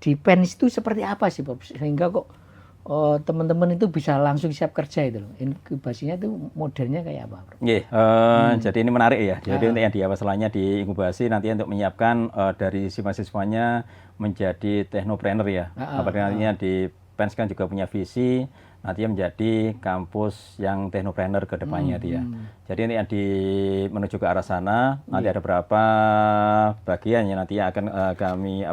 di PENS itu seperti apa sih, Prof? Sehingga kok teman-teman itu bisa langsung siap kerja itu loh. Inkubasinya itu modelnya kayak apa, Prof? Nggih, jadi ini menarik ya. Jadi untuk yang di masalahnya di inkubasi nanti untuk menyiapkan dari si mahasiswanya menjadi technopreneur ya. Apalagi nantinya di PENS kan juga punya visi nantinya menjadi kampus yang technopreneur ke depannya dia. Jadi ini yang menuju ke arah sana, nanti ada berapa bagian yang nanti akan kami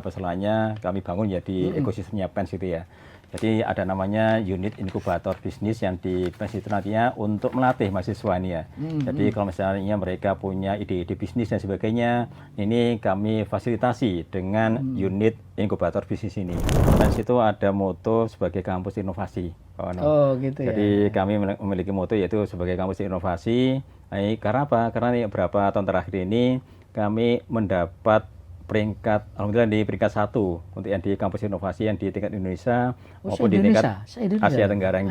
bangun ya di ekosistemnya PENS gitu ya. Jadi ada namanya unit inkubator bisnis yang di PENS itu nantinya untuk melatih mahasiswa ini ya. Jadi kalau misalnya mereka punya ide-ide bisnis dan sebagainya, ini kami fasilitasi dengan unit inkubator bisnis ini. PENS itu ada moto sebagai kampus inovasi. Oh gitu ya. Jadi kami memiliki moto yaitu sebagai kampus inovasi. Karena apa? Karena beberapa tahun terakhir ini kami mendapat peringkat, alhamdulillah di peringkat 1 untuk yang di kampus inovasi yang di tingkat Indonesia maupun di tingkat Asia Tenggara.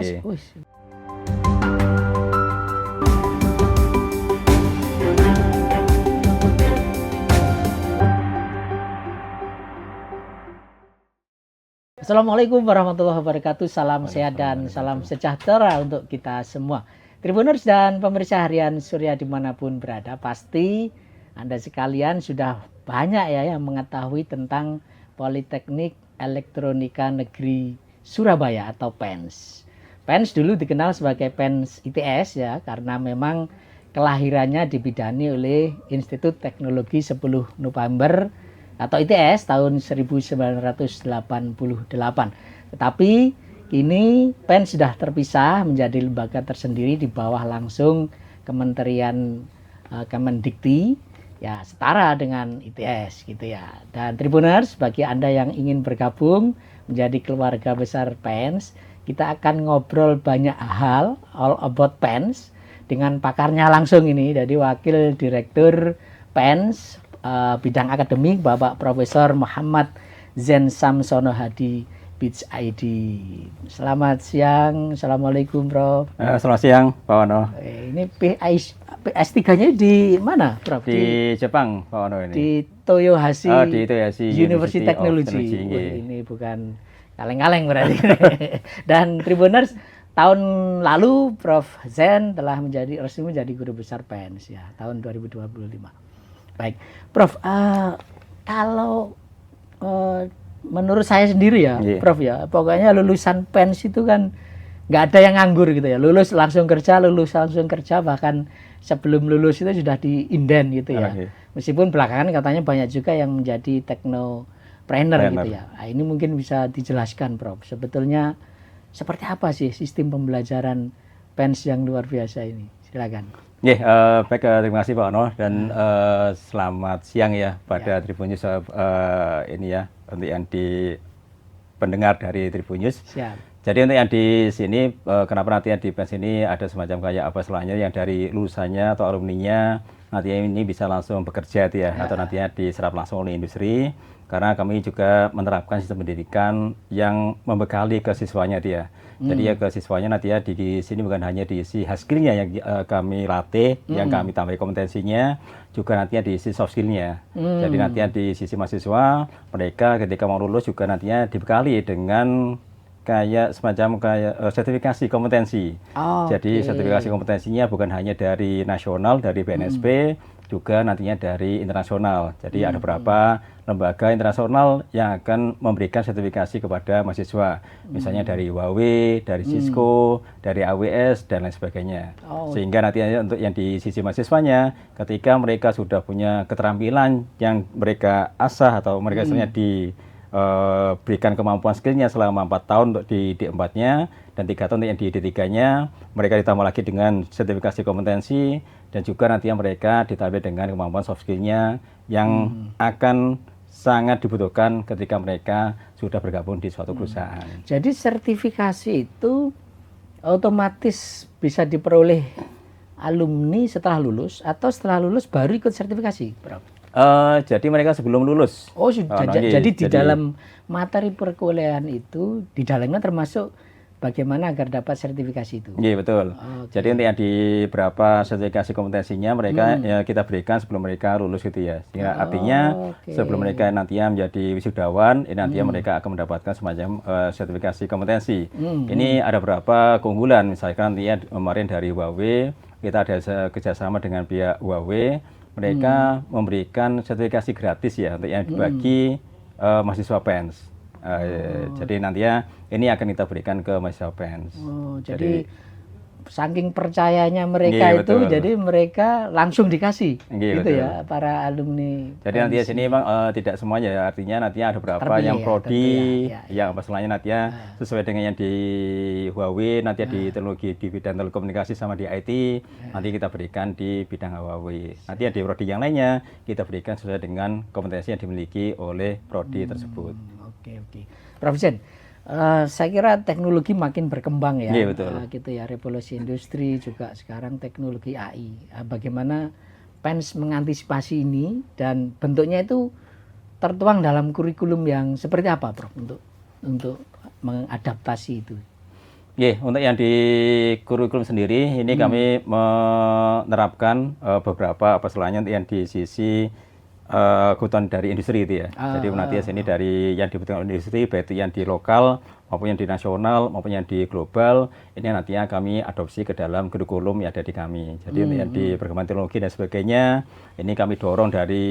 Assalamualaikum warahmatullahi wabarakatuh. Salam sehat dan salam sejahtera untuk kita semua. Tribuners dan pemirsa harian Surya dimanapun berada, pasti Anda sekalian sudah banyak ya yang mengetahui tentang Politeknik Elektronika Negeri Surabaya atau PENS. PENS dulu dikenal sebagai PENS ITS ya, karena memang kelahirannya dibidani oleh Institut Teknologi 10 November atau ITS tahun 1988. Tetapi kini PENS sudah terpisah menjadi lembaga tersendiri di bawah langsung Kementerian Kemendikti. Ya, setara dengan ITS gitu ya. Dan Tribuners, bagi Anda yang ingin bergabung menjadi keluarga besar PENS, kita akan ngobrol banyak hal all about PENS dengan pakarnya langsung ini, dari Wakil Direktur PENS bidang akademik Bapak Profesor Muhammad Zen Samsono Hadi Beach ID. Selamat siang, Assalamualaikum Prof. Selamat siang Pak Wano. Ini PS3-nya di mana, Prof? Di Jepang, Pak Wano ini. Di Toyohashi, di Toyohashi University Technology. Ini bukan kaleng-kaleng berarti. Dan Tribuners, tahun lalu Prof Zen telah resmi menjadi guru besar PENS ya, tahun 2025. Baik, Prof, kalau menurut saya sendiri ya, Prof ya, pokoknya lulusan PENS itu kan nggak ada yang nganggur gitu ya. Lulus langsung kerja, bahkan sebelum lulus itu sudah diinden gitu ya. Meskipun belakangan katanya banyak juga yang menjadi technopreneur gitu ya. Nah, ini mungkin bisa dijelaskan, Prof. Sebetulnya seperti apa sih sistem pembelajaran PENS yang luar biasa ini? Silakan. Baik, terima kasih Pak Ono dan selamat siang ya pada Tribunnews ini ya, untuk yang di pendengar dari Tribunnews. Jadi untuk yang di sini, kenapa nantinya di PENS ini ada semacam kayak apa istilahnya yang dari lulusannya atau alumninya nantinya ini bisa langsung bekerja ya, atau nantinya diserap langsung oleh industri, karena kami juga menerapkan sistem pendidikan yang membekali ke siswanya dia. Jadi ya ke siswanya nantinya di sini bukan hanya diisi hard skill-nya yang kami latih, yang kami tambah kompetensinya, juga nantinya diisi soft skill-nya. Jadi nantinya di sisi mahasiswa, mereka ketika mau lulus juga nantinya dibekali dengan semacam sertifikasi kompetensi. Jadi sertifikasi kompetensinya bukan hanya dari nasional, dari BNSP, juga nantinya dari internasional. Jadi ada beberapa lembaga internasional yang akan memberikan sertifikasi kepada mahasiswa. Misalnya dari Huawei, dari Cisco, dari AWS, dan lain sebagainya. Sehingga nantinya untuk yang di sisi mahasiswanya, ketika mereka sudah punya keterampilan yang mereka asah atau mereka istilahnya berikan kemampuan skillnya selama 4 tahun untuk di D4-nya dan 3 tahun untuk yang di D3-nya, mereka ditambah lagi dengan sertifikasi kompetensi dan juga nantinya mereka ditambah dengan kemampuan soft skill-nya yang akan sangat dibutuhkan ketika mereka sudah bergabung di suatu perusahaan. Jadi sertifikasi itu otomatis bisa diperoleh alumni setelah lulus atau setelah lulus baru ikut sertifikasi, Prof? Jadi mereka sebelum lulus. Sudah. Jadi di dalam materi perkuliahan itu, di dalamnya termasuk bagaimana agar dapat sertifikasi itu. Iya betul. Jadi untuk yang di berapa sertifikasi kompetensinya mereka ya kita berikan sebelum mereka lulus gitu ya. Sehingga artinya sebelum mereka nantinya menjadi wisudawan, ini nantinya mereka akan mendapatkan semacam sertifikasi kompetensi. Ini ada beberapa keunggulan, misalkan nantinya kemarin dari Huawei kita ada kerjasama dengan pihak Huawei, mereka memberikan sertifikasi gratis ya untuk yang dibagi mahasiswa PENS. Jadi nantinya ini akan kita berikan ke mahasiswa PENS. Jadi saking percayanya mereka itu, jadi mereka langsung dikasih, gitu ya para alumni. Jadi nanti di sini memang tidak semuanya ya, artinya nantinya ada beberapa yang prodi, yang masalahnya nantinya sesuai dengan yang di Huawei, nanti di teknologi di bidang telekomunikasi sama di IT, nanti kita berikan di bidang Huawei. Nanti yang di prodi yang lainnya kita berikan sesuai dengan kompetensi yang dimiliki oleh prodi tersebut. Oke. Prof Zen, saya kira teknologi makin berkembang ya, betul. Gitu ya, revolusi industri juga sekarang teknologi AI. Bagaimana PENS mengantisipasi ini dan bentuknya itu tertuang dalam kurikulum yang seperti apa, Prof, untuk mengadaptasi itu? Untuk yang di kurikulum sendiri ini kami menerapkan beberapa istilahnya untuk yang di sisi kebutuhan dari industri itu ya. Jadi nanti sini dari yang dibutuhkan industri, baik itu yang di lokal maupun yang di nasional maupun yang di global, ini nantinya kami adopsi ke dalam kurikulum yang ada di kami. Jadi yang di perkembangan teknologi dan sebagainya, ini kami dorong dari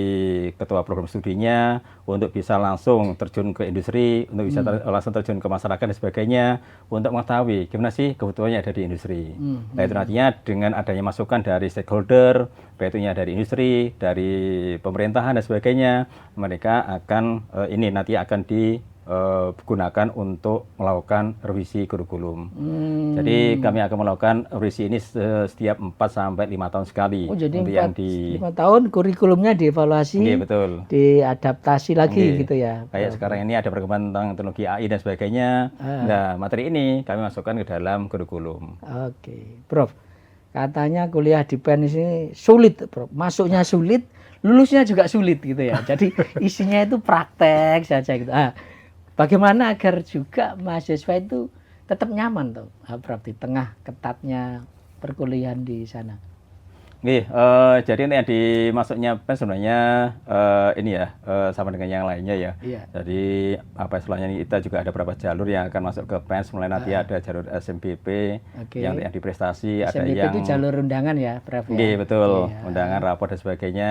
ketua program studinya untuk bisa langsung terjun ke industri, untuk bisa langsung terjun ke masyarakat dan sebagainya, untuk mengetahui gimana sih kebutuhannya ada di industri. Nah itu nantinya dengan adanya masukan dari stakeholder, baik itu dari industri, dari pemerintahan dan sebagainya, mereka akan ini nanti akan digunakan untuk melakukan revisi kurikulum. Jadi kami akan melakukan revisi ini setiap 4 sampai 5 tahun sekali. Jadi 5 tahun kurikulumnya dievaluasi, betul. Diadaptasi lagi gitu ya. Kayak sekarang ini ada perkembangan tentang teknologi AI dan sebagainya. Nah materi ini kami masukkan ke dalam kurikulum. Oke, Prof. Katanya kuliah di PENS ini sulit, Prof. Masuknya sulit, lulusnya juga sulit gitu ya. Jadi isinya itu praktek saja gitu. Bagaimana agar juga mahasiswa itu tetap nyaman tuh, Prof, di tengah ketatnya perkuliahan di sana? Jadi yang dimasuknya PENS sebenarnya ini ya sama dengan yang lainnya ya. Jadi istilahnya kita juga ada beberapa jalur yang akan masuk ke PENS. Mulai nanti ada jalur SMPP yang di prestasi, ada yang itu jalur undangan ya, Prof ya. Betul, undangan, rapor dan sebagainya.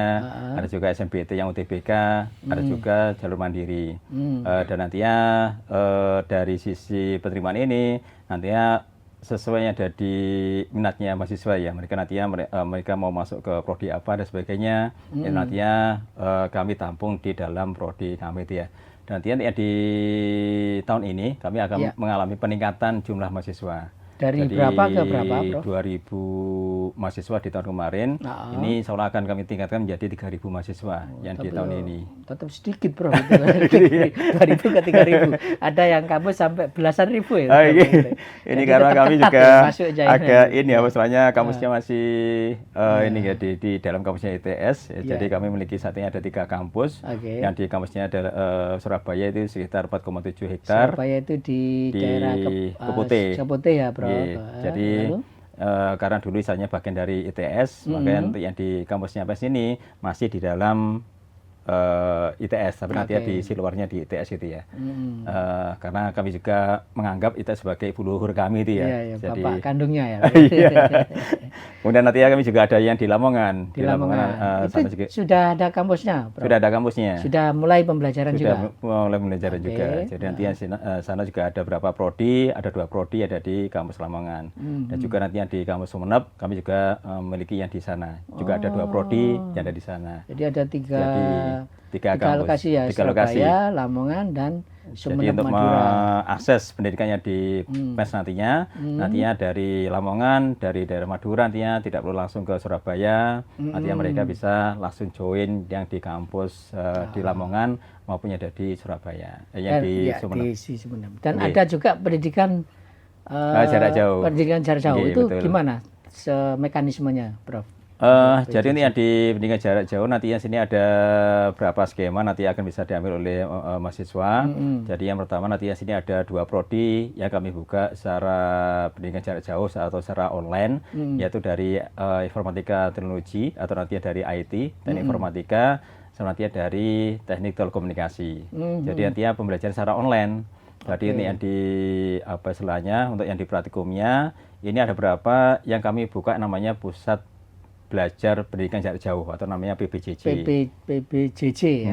Ada juga SMPT yang UTBK, ada juga jalur mandiri. Dan nantinya dari sisi penerimaan ini nantinya sesuai yang ada di minatnya mahasiswa ya, mereka nantinya mereka mau masuk ke prodi apa dan sebagainya, nantinya kami tampung di dalam prodi kami itu ya. Dan nantinya di tahun ini kami akan mengalami peningkatan jumlah mahasiswa. Dari jadi, berapa ke berapa, Prof? 2.000 mahasiswa di tahun kemarin, ini insya Allah akan kami tingkatkan menjadi 3.000 mahasiswa yang di tahun ini. Tetap sedikit, Prof. 2.000 ke 3.000. Ada yang kampus sampai belasan ribu ya. Ini karena kami juga agak ini ya, masalahnya kampusnya masih ini ya di dalam kampusnya ITS. Jadi kami memiliki saat ini ada 3 kampus. Yang di kampusnya ada Surabaya itu sekitar 4,7 hektar. Surabaya itu di daerah Keputih ya, Prof. Jadi karena dulu misalnya bagian dari ITS, makanya untuk yang di kampusnya PENS ini masih di dalam ITS, tapi nanti di luarnya di ITS itu ya. Karena kami juga menganggap ITS sebagai ibu leluhur kami itu ya. Jadi, bapak kandungnya ya. Kemudian nanti kami juga ada yang di Lamongan. Di Lamongan. Itu juga sudah ada kampusnya, Prof? Sudah ada kampusnya. Sudah mulai pembelajaran juga? Sudah mulai pembelajaran juga. Jadi nanti sana juga ada beberapa prodi, ada 2 prodi ada di kampus Lamongan. Dan juga nanti yang di kampus Sumeneb, kami juga memiliki yang di sana. Juga ada 2 prodi yang ada di sana. Jadi ada 3 lokasi ya, Surabaya, Lamongan, dan Sumeneb, Madura. Jadi untuk mengakses pendidikannya di PENS nantinya dari Lamongan, dari daerah Madura nantinya tidak perlu langsung ke Surabaya, nantinya mereka bisa langsung join yang di kampus di Lamongan maupun yang ada di Surabaya, yang di Sumeneb. Dan ada juga pendidikan jarak jauh. Pendidikan jarak jauh itu betul. gimana mekanismenya, Prof? Jadi ini yang di pendidikan jarak jauh nantinya sini ada berapa skema nanti akan bisa diambil oleh mahasiswa. Jadi yang pertama nantinya sini ada 2 prodi yang kami buka secara pendidikan jarak jauh atau secara online, yaitu dari informatika teknologi atau nantinya dari IT dan informatika, sama nantinya dari teknik telekomunikasi. Jadi nantinya pembelajaran secara online. Jadi ini yang di apa istilahnya untuk yang di praktikumnya ini ada beberapa yang kami buka namanya pusat belajar pendidikan jarak jauh atau namanya PBJJ. PBJJ ya.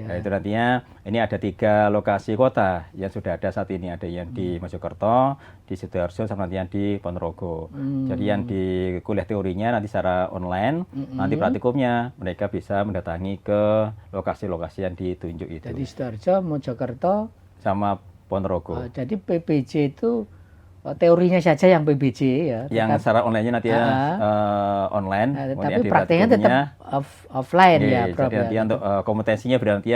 Nah, itu nantinya ini ada 3 lokasi kota yang sudah ada saat ini, ada yang di Mojokerto, di Sidoarjo, sama nanti yang di Ponorogo. Jadi yang di kuliah teorinya nanti secara online, nanti praktikumnya mereka bisa mendatangi ke lokasi-lokasi yang ditunjuk itu. Jadi Sidoarjo, Mojokerto, sama Ponorogo. Jadi PBJ itu teorinya saja yang PBJ ya. Yang secara online-nya nanti online. Tapi prakteknya tetap offline ya, Prof. Jadi nanti untuk kompetensinya berarti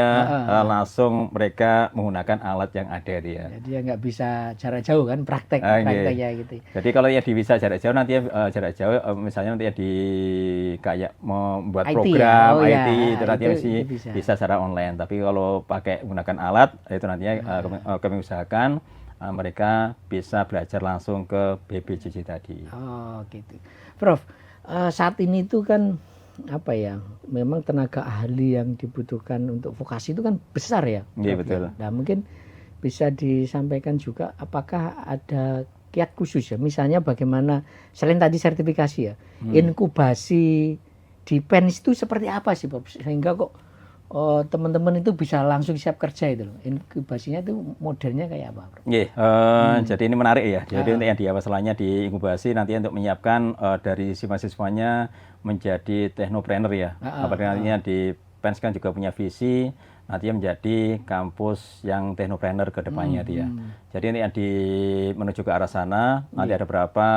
langsung mereka menggunakan alat yang ada dia. Jadi ya nggak bisa jarak jauh kan prakteknya gitu. Jadi kalau yang bisa jarak jauh nanti jarak jauh misalnya nanti di kayak membuat IT, program IT itu nanti masih bisa secara online. Tapi kalau pakai menggunakan alat itu nantinya kami usahakan mereka bisa belajar langsung ke PBJJ tadi. Oh gitu, Prof. Saat ini itu kan apa ya? Memang tenaga ahli yang dibutuhkan untuk vokasi itu kan besar ya. Iya betul. Nah mungkin bisa disampaikan juga apakah ada kiat khusus ya? Misalnya bagaimana selain tadi sertifikasi ya, inkubasi di PENS itu seperti apa sih, Prof? Sehingga kok teman-teman itu bisa langsung siap kerja itu loh. Inkubasinya itu modelnya kayak apa, Bro? Jadi ini menarik ya. Jadi untuk yang di masalahnya di inkubasi nanti untuk menyiapkan dari si mahasiswanya menjadi teknopreneur ya. Apalagi nantinya di PENS kan juga punya visi nantinya menjadi kampus yang teknopreneur ke depannya dia. Jadi ini yang menuju ke arah sana nanti ada berapa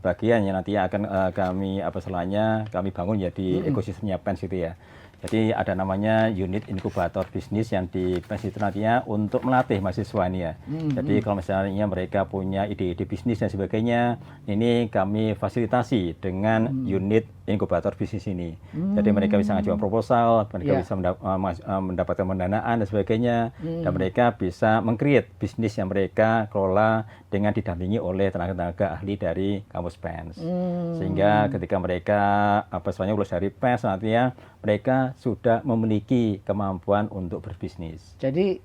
bagian yang nantinya akan kami bangun ya di ekosistemnya PENS itu ya. Jadi ada namanya unit inkubator bisnis yang di PENS itu nantinya untuk melatih mahasiswa ini ya. Jadi kalau misalnya mereka punya ide-ide bisnis dan sebagainya, ini kami fasilitasi dengan unit inkubator bisnis ini. Jadi mereka bisa ngajukan proposal, mereka bisa mendapatkan pendanaan dan sebagainya, dan mereka bisa meng-create bisnis yang mereka kelola dengan didampingi oleh tenaga-tenaga ahli dari kampus PENS. Sehingga ketika mereka lulus dari PENS nantinya mereka sudah memiliki kemampuan untuk berbisnis. Jadi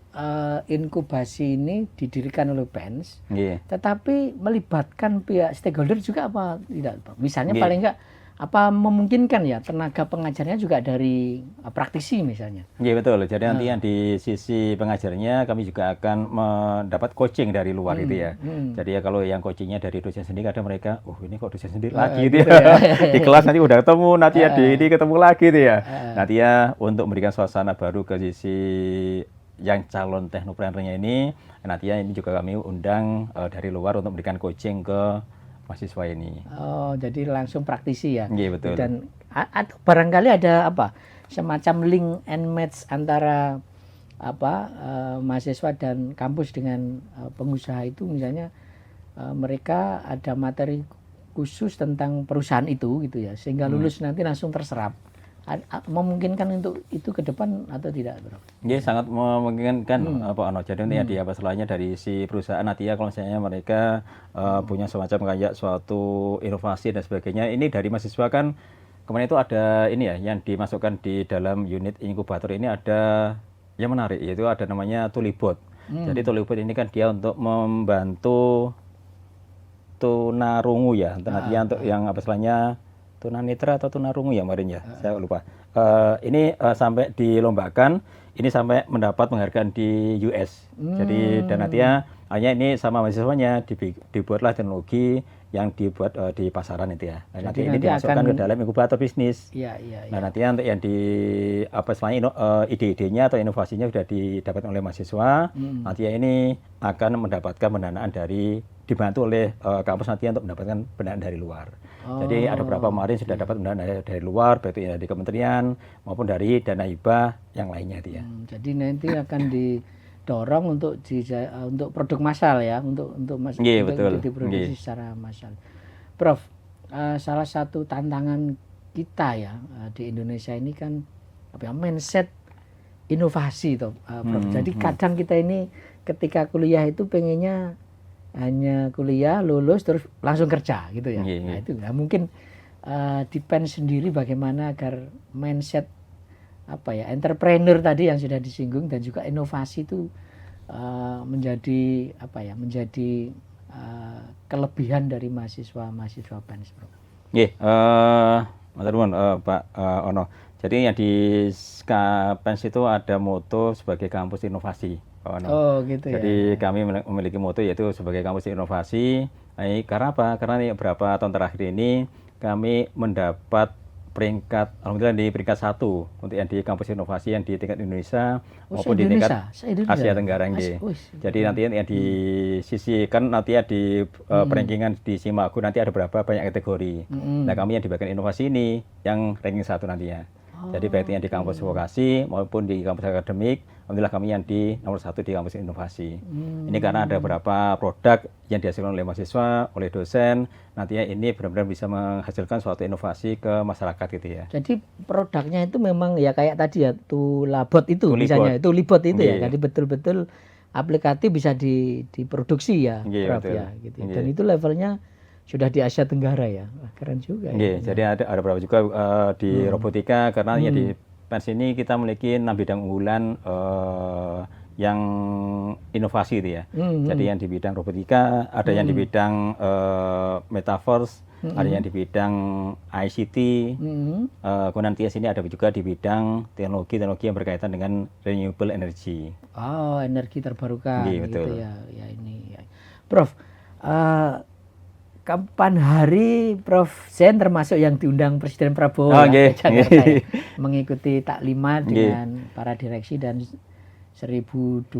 inkubasi ini didirikan oleh PENS, tetapi melibatkan pihak stakeholder juga apa tidak? Misalnya paling enggak apa memungkinkan ya tenaga pengajarnya juga dari praktisi misalnya? Iya betul. Jadi nanti yang di sisi pengajarnya kami juga akan mendapat coaching dari luar itu ya. Jadi ya kalau yang coachingnya dari dosen sendiri kadang mereka, ini kok dosen sendiri lagi gitu ya. Di kelas nanti udah ketemu, nanti ya di ketemu lagi gitu ya. Nanti ya untuk memberikan suasana baru ke sisi yang calon teknopreneurnya ini, nantinya ini juga kami undang dari luar untuk memberikan coaching ke mahasiswa ini. Oh, jadi langsung praktisi ya. Iya betul. Dan barangkali ada semacam link and match antara mahasiswa dan kampus dengan pengusaha itu, misalnya mereka ada materi khusus tentang perusahaan itu gitu ya, sehingga lulus nanti langsung terserap. Memungkinkan untuk itu ke depan atau tidak, Bro? Iya, sangat memungkinkan Jadi nanti selainnya dari si perusahaan nanti ya kalau misalnya mereka punya semacam kayak suatu inovasi dan sebagainya, ini dari mahasiswa kan kemarin itu ada ini ya yang dimasukkan di dalam unit inkubator ini ada yang menarik, yaitu ada namanya Tulibot. Jadi Tulibot ini kan dia untuk membantu tunarungu ya, nantinya untuk yang tunanetra atau tunarungu ya kemarin ya, saya lupa. Ini sampai dilombakan, ini sampai mendapat penghargaan di US. Jadi dan nantinya hanya ini sama mahasiswanya dibuatlah teknologi yang dibuat di pasaran itu ya. Nah, nanti ini dimasukkan ke dalam inkubator bisnis. Nah nantinya untuk yang ide-idenya atau inovasinya sudah didapat oleh mahasiswa, nantinya ini akan mendapatkan pendanaan dibantu oleh kampus nanti untuk mendapatkan pendanaan dari luar. Jadi ada beberapa kemarin sudah dapat pendanaan dari luar, baik itu dari kementerian maupun dari dana hibah yang lainnya itu ya. Jadi nanti akan didorong untuk produk massal ya, untuk diproduksi secara massal. Prof, salah satu tantangan kita ya di Indonesia ini kan mindset inovasi toh, Prof. Jadi kadang kita ini ketika kuliah itu pengennya hanya kuliah, lulus terus langsung kerja gitu ya. Nah itu ya mungkin di PEN sendiri bagaimana agar mindset entrepreneur tadi yang sudah disinggung dan juga inovasi itu menjadi menjadi kelebihan dari mahasiswa PEN, Prof. Nggih, matur nuwun Pak Ono. Jadi yang di PENS itu ada moto sebagai kampus inovasi, Pak Ono. Oh, gitu ya. Jadi kami memiliki moto yaitu sebagai kampus inovasi. Karena apa? Karena beberapa tahun terakhir ini kami mendapat peringkat, alhamdulillah di peringkat 1 untuk yang di kampus inovasi yang di tingkat Indonesia maupun di tingkat Asia Tenggara. Jadi nanti yang di sisi kan nanti ya di perankingan di Simagu nanti ada berapa banyak kategori. Nah kami yang di bagian inovasi ini yang ranking 1 nantinya. Jadi baik yang di kampus vokasi maupun di kampus akademik, alhamdulillah kami yang di nomor 1 di kampus inovasi. Ini karena ada beberapa produk yang dihasilkan oleh mahasiswa, oleh dosen, nantinya ini benar-benar bisa menghasilkan suatu inovasi ke masyarakat gitu ya. Jadi produknya itu memang ya kayak tadi ya, Tulabot itu misalnya, itu Libot itu ya. Jadi betul-betul aplikatif bisa diproduksi ya, Prof ya gitu. Dan itu levelnya sudah di Asia Tenggara ya. Wah, keren juga ya. Jadi ada beberapa juga di robotika karena ya di PENS ini kita memiliki 6 bidang unggulan yang inovasi itu ya. Jadi yang di bidang robotika, ada yang di bidang metaverse, ada yang di bidang ICT. Kemudian di sini ada juga di bidang teknologi yang berkaitan dengan renewable energy. Oh, energi terbarukan gitu betul. Ya. Ya ini ya. Prof, kapan hari Prof Zen termasuk yang diundang Presiden Prabowo ke Jakarta ya, mengikuti taklimat dengan para direksi dan 1.200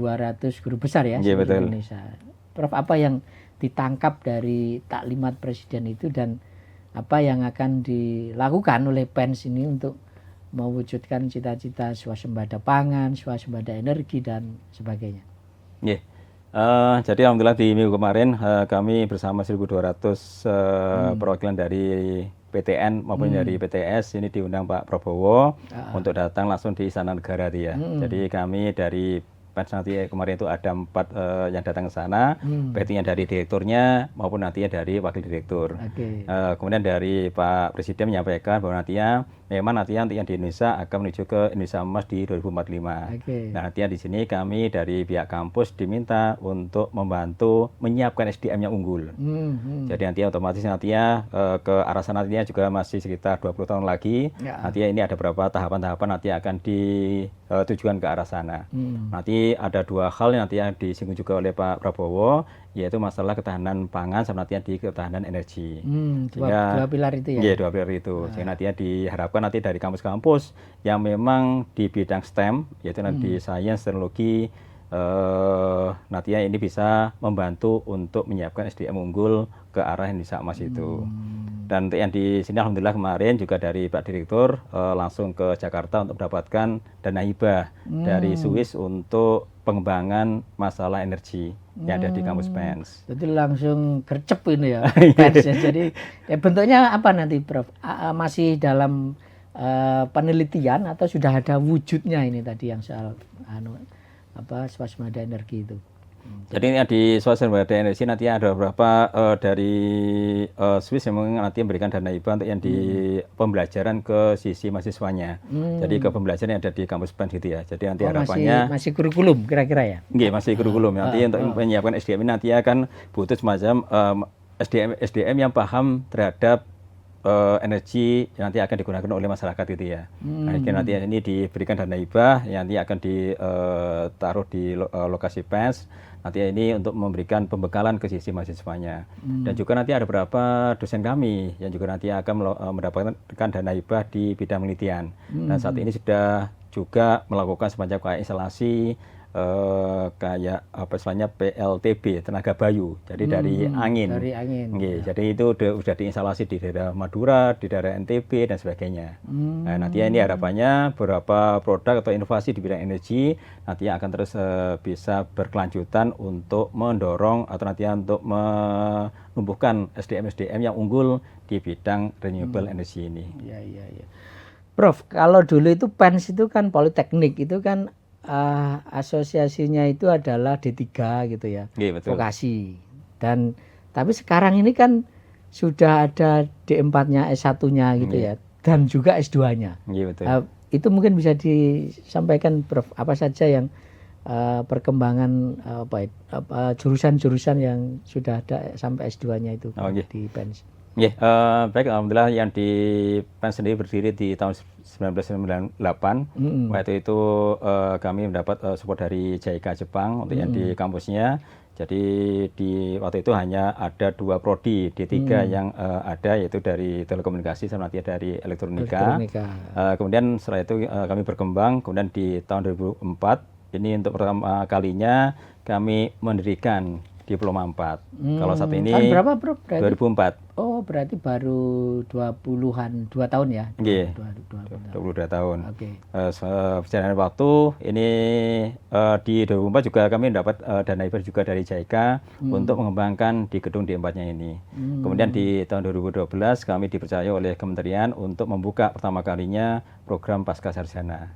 guru besar ya di Indonesia. Prof, apa yang ditangkap dari taklimat Presiden itu dan apa yang akan dilakukan oleh PENS ini untuk mewujudkan cita-cita swasembada pangan, swasembada energi dan sebagainya? Jadi alhamdulillah di minggu kemarin kami bersama 1.200 perwakilan dari PTN maupun dari PTS ini diundang Pak Prabowo untuk datang langsung di Istana Negara dia. Jadi kami dari PENS nanti kemarin itu ada 4 yang datang ke sana, baik yang dari direkturnya maupun nantinya dari wakil direktur. Kemudian dari Pak Presiden menyampaikan bahwa nantinya memang nantinya yang di Indonesia akan menuju ke Indonesia Emas di 2045. Nah nantinya di sini kami dari pihak kampus diminta untuk membantu menyiapkan SDM yang unggul. Jadi nantinya otomatis nantinya ke arah sana nantinya juga masih sekitar 20 tahun lagi. Nantinya ini ada beberapa tahapan-tahapan nanti akan ditujukan ke arah sana. Nanti ada 2 hal yang nanti yang disinggung juga oleh Pak Prabowo, yaitu masalah ketahanan pangan sama nantinya di ketahanan energi. Dua pilar itu ya? Iya, 2 pilar itu. Sehingga nantinya diharapkan nanti dari kampus-kampus yang memang di bidang STEM, yaitu nanti sains, teknologi, nantinya ini bisa membantu untuk menyiapkan SDM unggul ke arah Indonesia Emas itu. Dan yang di sini alhamdulillah kemarin juga dari Pak Direktur langsung ke Jakarta untuk mendapatkan dana hibah dari Swiss untuk pengembangan masalah energi yang ada di kampus PENS. Jadi langsung gercep ini ya PENS ya. Jadi bentuknya apa nanti Prof? Masih dalam penelitian atau sudah ada wujudnya ini tadi yang soal swasembada energi itu? Jadi di swasembada energi nanti ada beberapa dari Swiss yang nanti memberikan dana hibah untuk yang di pembelajaran ke sisi mahasiswanya. Jadi ke pembelajaran yang ada di kampus PENS gitu ya. Jadi nanti harapannya masih kurikulum kira-kira ya? Nggih, masih kurikulum. Nanti untuk menyiapkan SDM ini nanti akan butuh semacam SDM yang paham terhadap energi yang nanti akan digunakan oleh masyarakat gitu ya. Nanti ini diberikan dana hibah yang nanti akan ditaruh di lokasi PENS. Nanti ini untuk memberikan pembekalan ke sisi mahasiswanya. Dan juga nanti ada beberapa dosen kami yang juga nanti akan mendapatkan dana hibah di bidang penelitian. Dan saat ini sudah juga melakukan semacam kayak instalasi kayak apa istilahnya PLTB, tenaga bayu, jadi dari angin. Dari angin. Ya. Jadi itu sudah diinstalasi di daerah Madura, di daerah NTB dan sebagainya. Nah, nantinya ini harapannya beberapa produk atau inovasi di bidang energi nantinya akan terus bisa berkelanjutan untuk mendorong atau nantinya untuk menumbuhkan SDM-SDM yang unggul di bidang renewable energy ini. Iya. Prof, kalau dulu itu PENS itu kan Politeknik, itu kan asosiasinya itu adalah D3 gitu ya, betul. Vokasi. Dan tapi sekarang ini kan sudah ada D4-nya, S1-nya gitu ya, dan juga S2-nya. Betul. Itu mungkin bisa disampaikan, Prof, apa saja yang perkembangan jurusan-jurusan yang sudah ada sampai S2-nya itu di PENS. Baik, alhamdulillah yang di PENS sendiri berdiri di tahun 1998. Waktu itu kami mendapat support dari JICA Jepang untuk yang di kampusnya. Jadi waktu itu hanya ada 2 prodi D3 yang ada, yaitu dari telekomunikasi sama nanti dari elektronika. Kemudian setelah itu kami berkembang, kemudian di tahun 2004 ini untuk pertama kalinya kami mendirikan Diploma 4. Kalau saat ini tahun berapa, Bro? 2004. Oh, berarti baru 2 tahun ya? Iya, 22 tahun. Oke. Perjalanan waktu ini di 2004 juga kami mendapat dana hibah juga dari JICA untuk mengembangkan di gedung D4-nya ini. Kemudian di tahun 2012 kami dipercaya oleh kementerian untuk membuka pertama kalinya program Pasca Sarjana.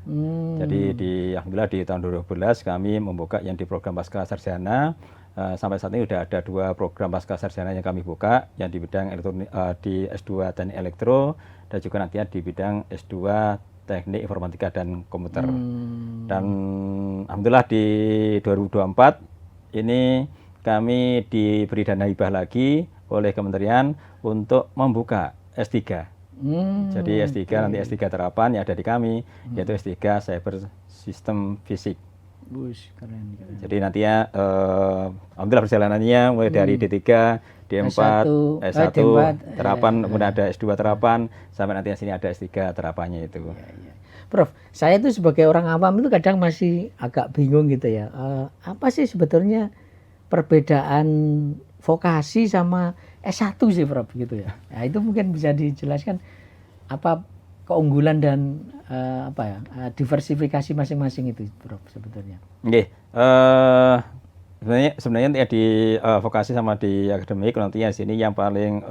Jadi alhamdulillah di tahun 2012 kami membuka yang di program Pasca Sarjana. Sampai saat ini sudah ada 2 program pasca sarjana yang kami buka, yang di bidang elektronik, di S2 Teknik Elektro, dan juga nantinya di bidang S2 Teknik Informatika dan Komputer. Dan alhamdulillah di 2024 ini kami diberi dana hibah lagi oleh kementerian untuk membuka S3. Jadi S3 nanti S3 terapan yang ada di kami, yaitu S3 Cyber System Fisik. Keren. Jadi nantinya alhamdulillah perjalanannya mulai dari D3, D4, S1 terapan, kemudian ada S2 terapan, sampai nanti sini ada S3 terapannya itu. Prof, saya itu sebagai orang awam itu kadang masih agak bingung gitu ya. Apa sih sebetulnya perbedaan vokasi sama S1 sih, Prof, gitu ya. Nah, itu mungkin bisa dijelaskan apa keunggulan dan diversifikasi masing-masing itu, Prof, sebetulnya. Sebenarnya di vokasi sama di akademik nantinya sini yang paling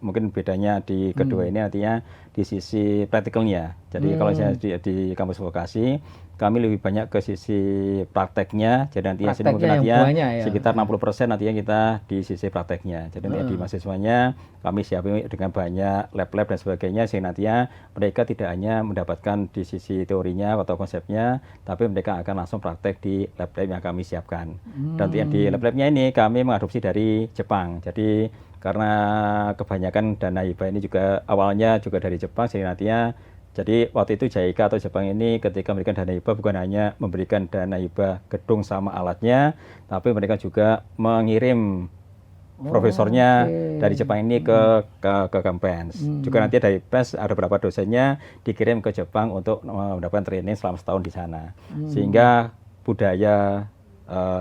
mungkin bedanya di kedua ini nantinya di sisi praktikalnya. Jadi kalau saya di kampus vokasi kami lebih banyak ke sisi prakteknya. Jadi nantinya sini mungkin nantinya sekitar 60% nantinya kita di sisi prakteknya. Jadi nantinya di mahasiswanya kami siapin dengan banyak lab-lab dan sebagainya, sehingga nantinya mereka tidak hanya mendapatkan di sisi teorinya atau konsepnya, tapi mereka akan langsung praktek di lab-lab yang kami siapkan. Dan di lab-labnya ini kami mengadopsi dari Jepang. Jadi karena kebanyakan dana hibah ini juga awalnya juga dari Jepang, sehingga nantinya jadi waktu itu JICA atau Jepang ini ketika memberikan dana hibah bukan hanya memberikan dana hibah gedung sama alatnya, tapi mereka juga mengirim profesornya dari Jepang ini ke PENS. Juga nanti dari PENS ada beberapa dosennya dikirim ke Jepang untuk mendapatkan training selama setahun di sana. Sehingga budaya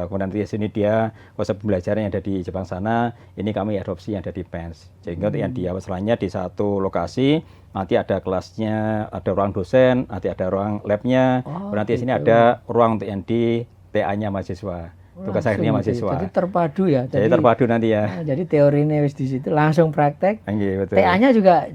kemudian nanti sini dia konsep pembelajaran yang ada di Jepang sana ini kami adopsi yang ada di PENS. Sehingga yang di awalnya di satu lokasi nanti ada kelasnya, ada ruang dosen, nanti ada ruang labnya, nanti sini ada ruang untuk yang di TA-nya mahasiswa. Tugas akhirnya mahasiswa. Jadi terpadu ya. Jadi terpadu nanti ya. Jadi teorinya wis di situ langsung praktek. Betul. TA-nya juga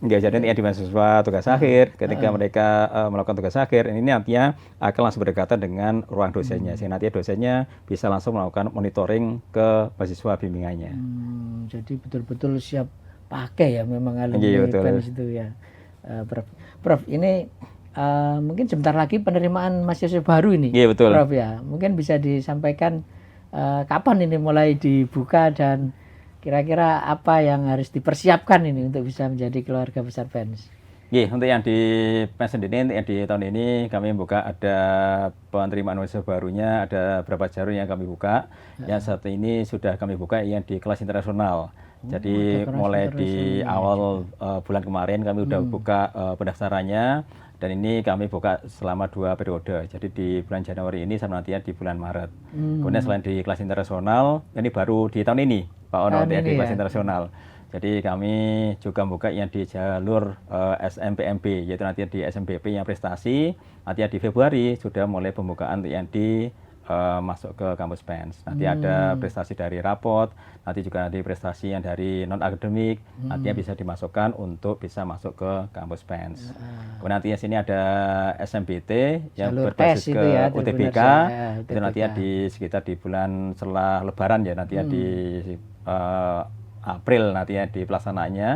enggak, jadi nanti di mahasiswa tugas akhir ketika mereka melakukan tugas akhir ini nantinya akan langsung berdekatan dengan ruang dosennya. Sehingga nanti dosennya bisa langsung melakukan monitoring ke mahasiswa bimbingannya. Jadi betul-betul siap pakai ya memang alumni PENS itu ya. Prof, ini mungkin sebentar lagi penerimaan mahasiswa baru ini, betul. Prof ya. Mungkin bisa disampaikan kapan ini mulai dibuka dan kira-kira apa yang harus dipersiapkan ini untuk bisa menjadi keluarga besar PENS. Untuk yang di PENS sendiri, yang di tahun ini kami buka ada penerimaan mahasiswa barunya, ada beberapa jalur yang kami buka. Yang saat ini sudah kami buka yang di kelas internasional. Jadi mulai di awal bulan kemarin kami udah buka pendaftarannya, dan ini kami buka selama 2 periode. Jadi di bulan Januari ini sama nantinya di bulan Maret. Kemudian selain di kelas internasional, ini baru di tahun ini Pak Ono di kelas internasional. Jadi kami juga buka yang di jalur SMPMB, yaitu nanti di SMBP yang prestasi. Nanti di Februari sudah mulai pembukaan untuk yang di masuk ke kampus PENS. Nanti ada prestasi dari rapot, nanti juga nanti prestasi yang dari non akademik, nantinya bisa dimasukkan untuk bisa masuk ke kampus PENS. Kemudian nantinya sini ada SMBT yang berbasis ke ya, UTBK, itu nantinya di sekitar di bulan setelah Lebaran ya, nantinya di April nantinya di pelaksanaannya.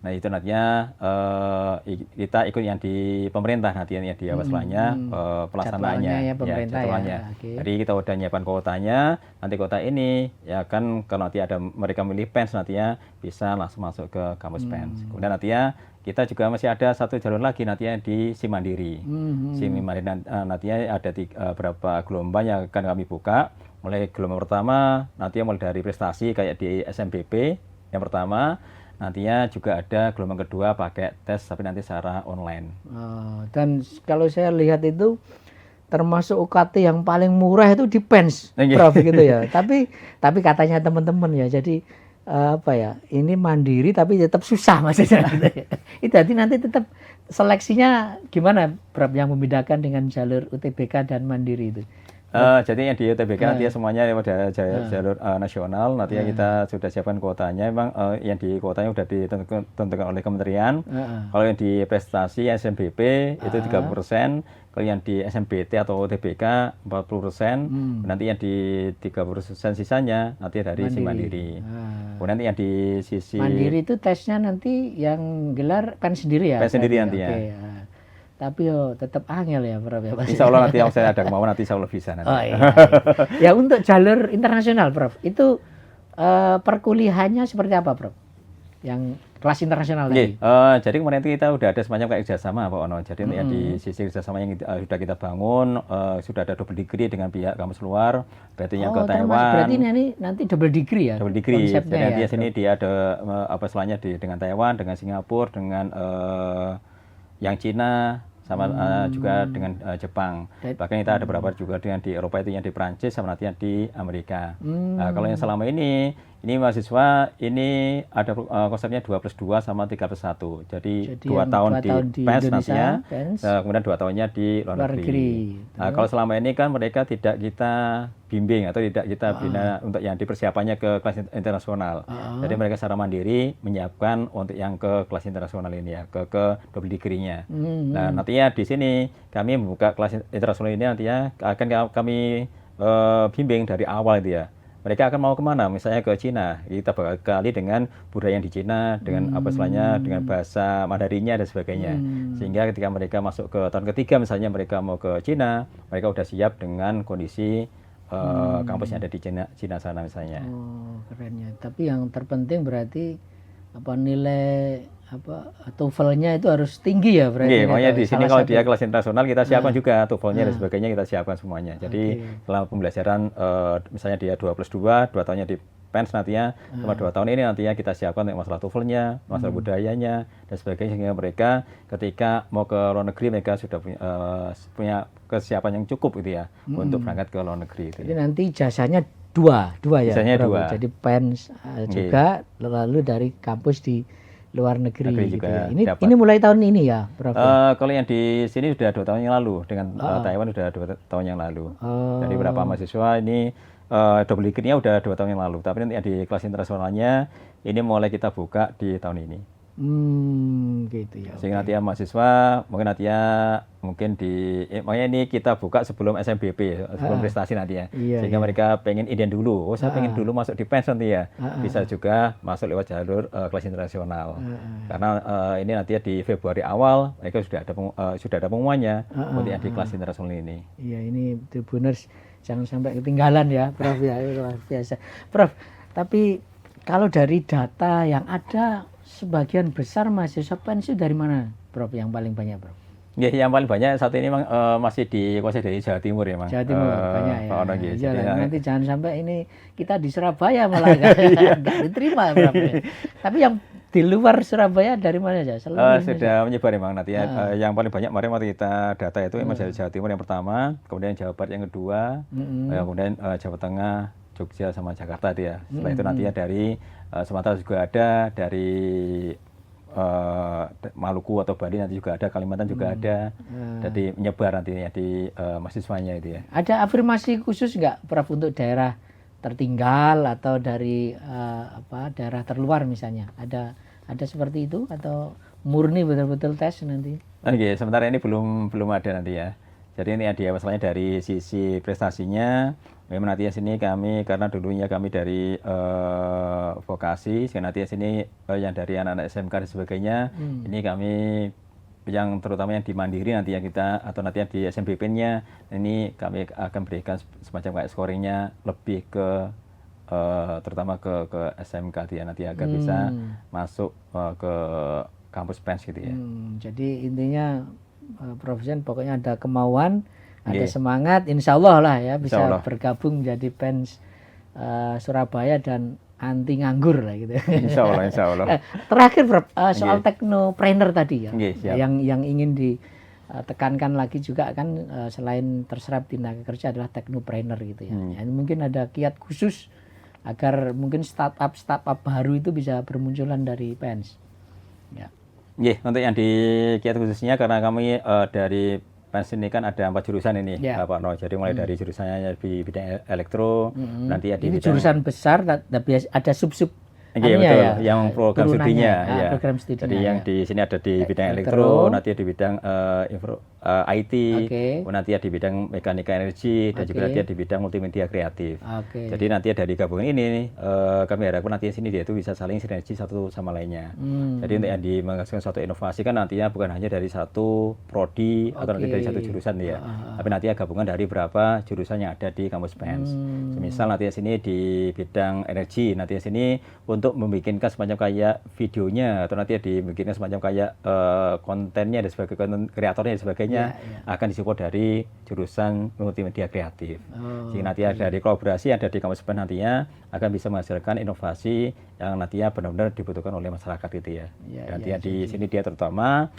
Nah itu nantinya kita ikut yang di pemerintah nantinya di awalnya pelaksanaannya, ya, jadwalnya. Ya. Okay. Jadi kita udah nyiapkan kuotanya, nanti kuota ini ya kan kalau nanti ada mereka milih PENS nantinya bisa langsung masuk ke kampus PENS. Kemudian nantinya kita juga masih ada satu jalur lagi nantinya di SIM Mandiri. SIM Mandiri nantinya ada beberapa gelombang yang akan kami buka. Mulai gelombang pertama nantinya mulai dari prestasi kayak di SMBP yang pertama. Nantinya juga ada gelombang kedua pakai tes tapi nanti secara online. Dan kalau saya lihat itu termasuk UKT yang paling murah itu di PENS, Prof gitu ya. Tapi katanya teman-teman ya, jadi apa ya? Ini mandiri tapi tetap susah maksudnya. Itu nanti tetap seleksinya gimana, Prof, yang membedakan dengan jalur UTBK dan mandiri itu? Jadi yang di UTBK nanti semuanya ada jalur nasional, nanti kita sudah siapkan kuotanya. Memang yang di kuotanya sudah ditentukan oleh kementerian. Kalau yang di prestasi SMBP itu 30%, kalau yang di SMBT atau UTBK 40%, nanti yang di 30% sisanya nanti dari si Mandiri. Kemudian yang di sisi Mandiri itu tesnya nanti yang gelar PENS sendiri ya? PENS sendiri nanti ya. Tapi tetap angel ya, Prof ya. Insya Allah nanti yang saya ada kemauan nanti Insya Allah bisa nanti. Oh, iya. Ya untuk jalur internasional, Prof, itu perkuliahannya seperti apa, Prof? Yang kelas internasional tadi. Jadi kemarin itu kita udah ada semacam kayak kerjasama Pak Ono. Jadi ya di sisi kerjasama yang sudah kita bangun, sudah ada double degree dengan pihak kampus luar, berarti yang ke Taiwan. Berarti ini nanti double degree ya? Double degree. Jadi di sini dia ada apa istilahnya dengan Taiwan, dengan Singapura, dengan yang Cina, sama juga dengan Jepang. Bahkan kita ada beberapa juga dengan di Eropa itu yang di Prancis sama nanti yang di Amerika. Kalau yang selama ini mahasiswa ini ada konsepnya 2+2 sama 3+1. Jadi 2 tahun di PENS nantinya, kemudian 2 tahunnya di luar negeri. Kalau selama ini kan mereka tidak kita bimbing atau tidak kita bina untuk yang di persiapannya ke kelas internasional. Jadi mereka secara mandiri menyiapkan untuk yang ke kelas internasional ini ya, ke double degree-nya. Nah, nantinya di sini kami membuka kelas internasional ini nantinya akan kami bimbing dari awal itu ya. Mereka akan mau kemana? Misalnya ke Cina, kita bekali dengan budaya yang di Cina, dengan apa istilahnya, dengan bahasa Mandarinnya dan sebagainya. Sehingga ketika mereka masuk ke tahun ketiga, misalnya mereka mau ke Cina, mereka udah siap dengan kondisi kampus yang ada di Cina sana misalnya. Oh, keren ya. Tapi yang terpenting berarti nilai TOEFL-nya itu harus tinggi ya berarti. Iya, makanya di sini kalau dia kelas internasional kita siapkan juga TOEFL-nya dan sebagainya kita siapkan semuanya. Jadi selama pembelajaran misalnya dia 2+2, 2 tahunnya di PENS nantinya, selama 2 tahun ini nantinya kita siapkan untuk masalah TOEFL-nya, masalah budayanya dan sebagainya, sehingga mereka ketika mau ke luar negeri mereka sudah punya kesiapan yang cukup gitu ya untuk berangkat ke luar negeri. Jadi nanti jasanya dua ya. Jasanya 2. Jadi PENS juga lalu dari kampus di luar negeri gitu juga ya. Ini mulai tahun ini ya, Prof? Kalau yang di sini sudah 2 tahun yang lalu, dengan Taiwan sudah 2 tahun yang lalu. Dari beberapa mahasiswa ini double degree-nya udah 2 tahun yang lalu. Tapi nanti yang di kelas internasionalnya ini mulai kita buka di tahun ini. Gitu ya. Sehingga nanti mahasiswa mungkin makanya ini kita buka sebelum SMBP, sebelum prestasi nanti ya. Sehingga mereka pengen inden dulu. Oh, saya pengen dulu masuk di PENS nanti ya. Bisa juga masuk lewat jalur kelas internasional. Karena ini nanti di Februari awal mereka sudah ada pengumumannya untuk yang di kelas internasional ini. Iya, ini Tribuners jangan sampai ketinggalan ya, Prof ya. Luar biasa. Prof, tapi kalau dari data yang ada sebagian besar mahasiswa PENS itu dari mana, Prof, yang paling banyak, Prof? Ya, yang paling banyak saat ini memang masih dikuasai dari Jawa Timur ya, Mang. Jawa Timur banyak ya. Pak Ono, Iya, nanti jangan sampai ini kita di Surabaya malah nggak diterima berapa. Tapi yang di luar Surabaya dari mana aja? Sudah menyebar memang nanti ya. Yang paling banyak kemarin waktu kita data itu memang dari Jawa Timur yang pertama, kemudian Jawa Barat yang kedua, kemudian Jawa Tengah, Jogja sama Jakarta itu ya. Setelah itu nanti ya dari Sumatera juga ada, dari Maluku atau Bali nanti juga ada, Kalimantan juga ada. Jadi menyebar nantinya di mahasiswanya itu ya. Ada afirmasi khusus nggak Prof untuk daerah tertinggal atau dari daerah terluar misalnya? Ada seperti itu atau murni betul-betul tes nanti? Oke, sementara ini belum ada nanti ya. Jadi ini ada masalahnya dari sisi prestasinya. Memang nanti sini kami karena dulunya kami dari vokasi, sehingga nanti sini yang dari anak-anak SMK dan sebagainya, ini kami yang terutama yang di Mandiri nanti yang kita atau nanti yang di SMBP-nya ini kami akan berikan semacam kayak scoringnya lebih ke terutama ke SMK dia nanti agar bisa masuk ke kampus PENS gitu ya. Jadi intinya Prof Zen pokoknya ada kemauan, ada semangat, insya Allah lah ya bisa bergabung menjadi PENS Surabaya dan anti nganggur lah gitu. Insya Allah. Terakhir Prof, soal teknopreneur tadi ya, yang ingin ditekankan lagi juga kan selain terserap tenaga kerja adalah teknopreneur gitu ya. Mungkin ada kiat khusus agar mungkin startup baru itu bisa bermunculan dari PENS. Ya. Untuk yang di kiat khususnya karena kami dari PENS ini kan ada 4 jurusan ini, Pak No. Jadi mulai dari jurusannya di bidang elektro, nanti ada ini jurusan besar, tapi ada sub-sub. Iya betul, yang program studinya. Program studinya. Jadi yang di sini ada di bidang elektro, nanti di bidang IT, nanti di bidang mekanika energi, dan juga nanti di bidang multimedia kreatif. Jadi nanti dari gabungan ini kami harapkan nanti sini dia itu bisa saling sinergi satu sama lainnya. Jadi untuk yang menghasilkan suatu inovasi kan nantinya bukan hanya dari satu prodi atau nanti dari satu jurusan ya, tapi nanti gabungan dari beberapa jurusan yang ada di kampus PENS. Misal nanti sini di bidang energi, nanti sini untuk membikinkan semacam kayak videonya atau nanti dibikinkan semacam kayak kontennya dan sebagainya, konten kreatornya dan sebagainya akan disupport dari jurusan multimedia kreatif. Sehingga nanti ada dari kolaborasi yang ada di kampus PENS nantinya akan bisa menghasilkan inovasi yang nantinya benar-benar dibutuhkan oleh masyarakat gitu ya. Nantinya di sini dia terutama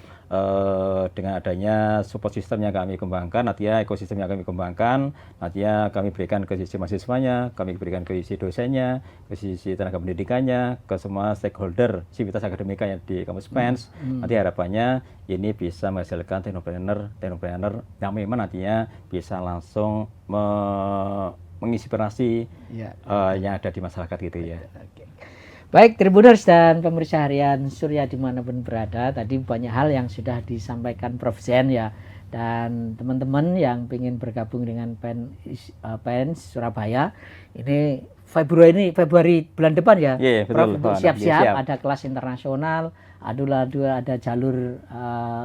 dengan adanya support system yang kami kembangkan, nantinya ekosistem yang kami kembangkan, nantinya kami berikan ke sisi mahasiswanya, kami berikan ke sisi dosennya, ke sisi tenaga pendidikannya, ke semua stakeholder sivitas akademika yang di kampus PENS. Nanti harapannya ini bisa menghasilkan teknopreneur yang memang nantinya bisa langsung menginspirasi yang ada di masyarakat gitu ya. Baik, Tribuners dan pemirsa harian Surya dimanapun berada, tadi banyak hal yang sudah disampaikan Prof Zen ya, dan teman-teman yang ingin bergabung dengan PENS Surabaya, ini Februari bulan depan ya, Prof, untuk siap-siap ada kelas internasional, ada jalur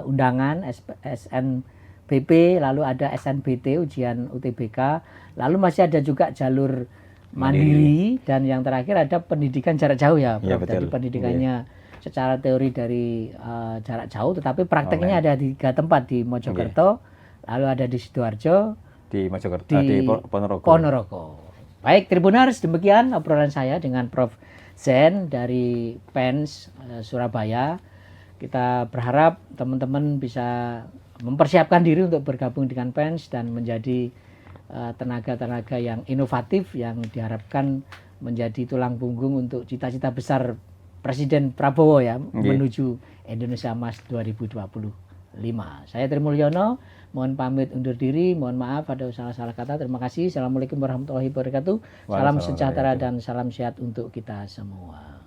undangan SNBP, lalu ada SNBT ujian UTBK, lalu masih ada juga jalur mandiri, dan yang terakhir ada pendidikan jarak jauh ya, Prof. Jadi pendidikannya secara teori dari jarak jauh, tetapi prakteknya ada di 3 tempat, di Mojokerto, lalu ada di Sidoarjo, di Mojokerto, di Ponorogo. Baik, Tribuners, demikian obrolan saya dengan Prof Zen dari PENS Surabaya. Kita berharap teman-teman bisa mempersiapkan diri untuk bergabung dengan PENS dan menjadi tenaga-tenaga yang inovatif yang diharapkan menjadi tulang punggung untuk cita-cita besar Presiden Prabowo ya, menuju Indonesia Emas 2025. Saya Tri Mulyono, mohon pamit undur diri, mohon maaf ada salah-salah kata. Terima kasih. Assalamualaikum warahmatullahi wabarakatuh. Salam sejahtera dan salam sehat untuk kita semua.